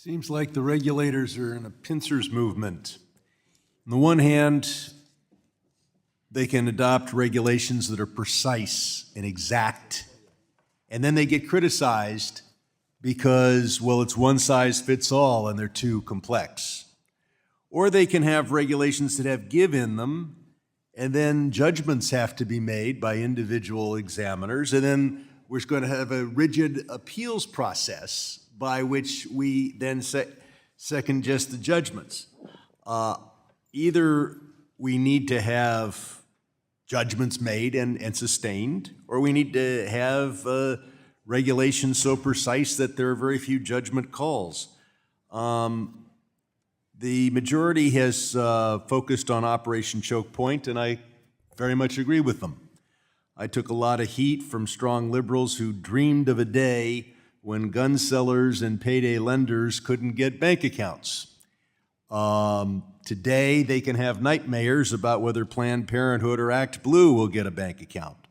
Seems like the regulators are in a pincers movement. On the one hand, they can adopt regulations that are precise and exact, and then they get criticized because, well, it's one size fits all and they're too complex. Or they can have regulations that have give in them, and then judgments have to be made by individual examiners, and then we're going to have a rigid appeals process by which we then second guess the judgments. Either we need to have judgments made and sustained, or we need to have regulations so precise that there are very few judgment calls. The majority has focused on Operation Choke Point, and I very much agree with them. I took a lot of heat from strong liberals who dreamed of a day when gun sellers and payday lenders couldn't get bank accounts. Today, they can have nightmares about whether Planned Parenthood or Act Blue will get a bank account.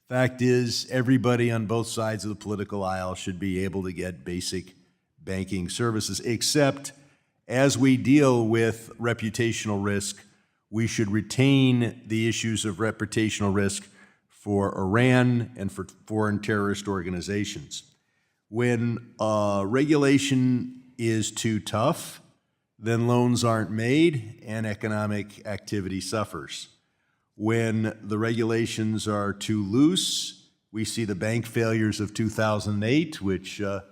Fact is, everybody on both sides of the political aisle should be able to get basic banking services, except as we deal with reputational risk, we should retain the issues of reputational risk for Iran and for foreign terrorist organizations. When regulation is too tough, then loans aren't made and economic activity suffers. When the regulations are too loose, we see the bank failures of 2008, which the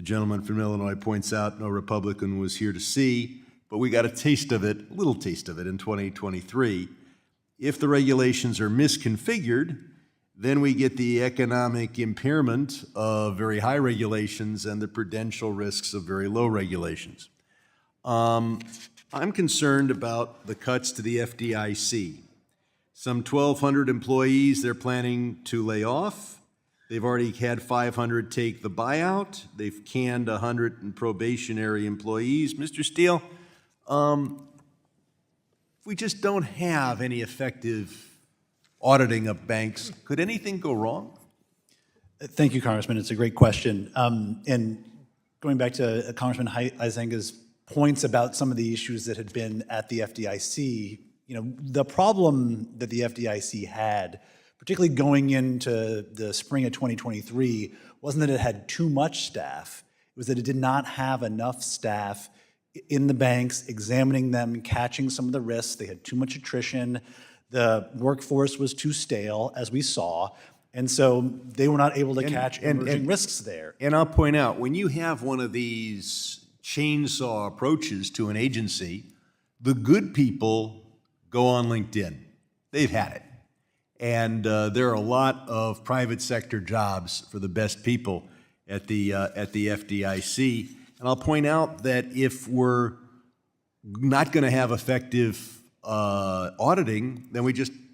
gentleman from Illinois points out no Republican was here to see, but we got a taste of it, a little taste of it in 2023. If the regulations are misconfigured, then we get the economic impairment of very high regulations and the prudential risks of very low regulations. I'm concerned about the cuts to the FDIC. Some 1,200 employees they're planning to lay off. They've already had 500 take the buyout. They've canned 100 in probationary employees. Mr. Steele, if we just don't have any effective auditing of banks, could anything go wrong? Thank you, Congressman. It's a great question. And going back to Congressman Huizenga's points about some of the issues that had been at the FDIC, the problem that the FDIC had, particularly going into the spring of 2023, wasn't that it had too much staff. It was that it did not have enough staff in the banks, examining them, catching some of the risks. They had too much attrition. The workforce was too stale, as we saw, and so they were not able to catch emerging risks there. And I'll point out, when you have one of these chainsaw approaches to an agency, the good people go on LinkedIn. They've had it. And there are a lot of private sector jobs for the best people at the FDIC. And I'll point out that if we're not going to have effective auditing, then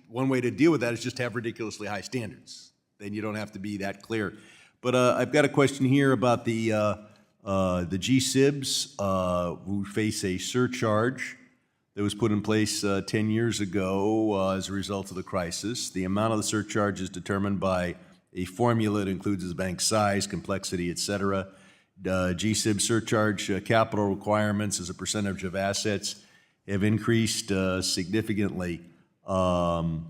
one way to deal with that is just have ridiculously high standards. Then you don't have to be that clear. But I've got a question here about the GSIBs who face a surcharge that was put in place 10 years ago as a result of the crisis. The amount of the surcharge is determined by a formula that includes the bank's size, complexity, et cetera. GSIB surcharge capital requirements as a percentage of assets have increased significantly, and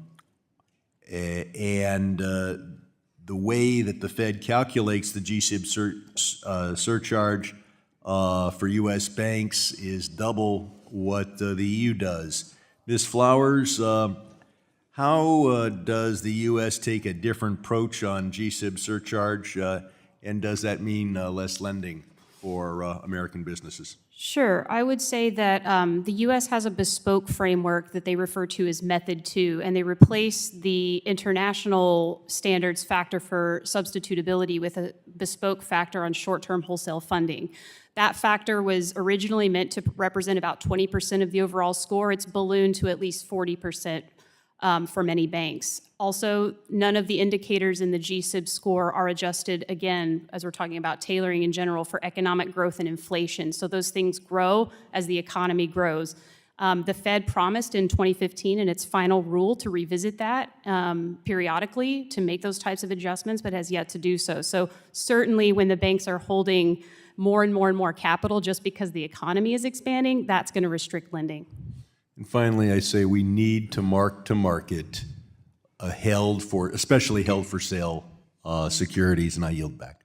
the way that the Fed calculates the GSIB surcharge for U.S. banks is double what the EU does. Ms. Flowers, how does the U.S. take a different approach on GSIB surcharge, and does that mean less lending for American businesses? Sure. I would say that the U.S. has a bespoke framework that they refer to as Method 2, and they replace the international standards factor for substitutability with a bespoke factor on short-term wholesale funding. That factor was originally meant to represent about 20% of the overall score. It's ballooned to at least 40% for many banks. Also, none of the indicators in the GSIB score are adjusted, again, as we're talking about tailoring in general, for economic growth and inflation. So those things grow as the economy grows. The Fed promised in 2015 in its final rule to revisit that periodically to make those types of adjustments, but has yet to do so. So certainly when the banks are holding more and more and more capital just because the economy is expanding, that's going to restrict lending. And finally, I say we need to market especially held for sale securities, and I yield back.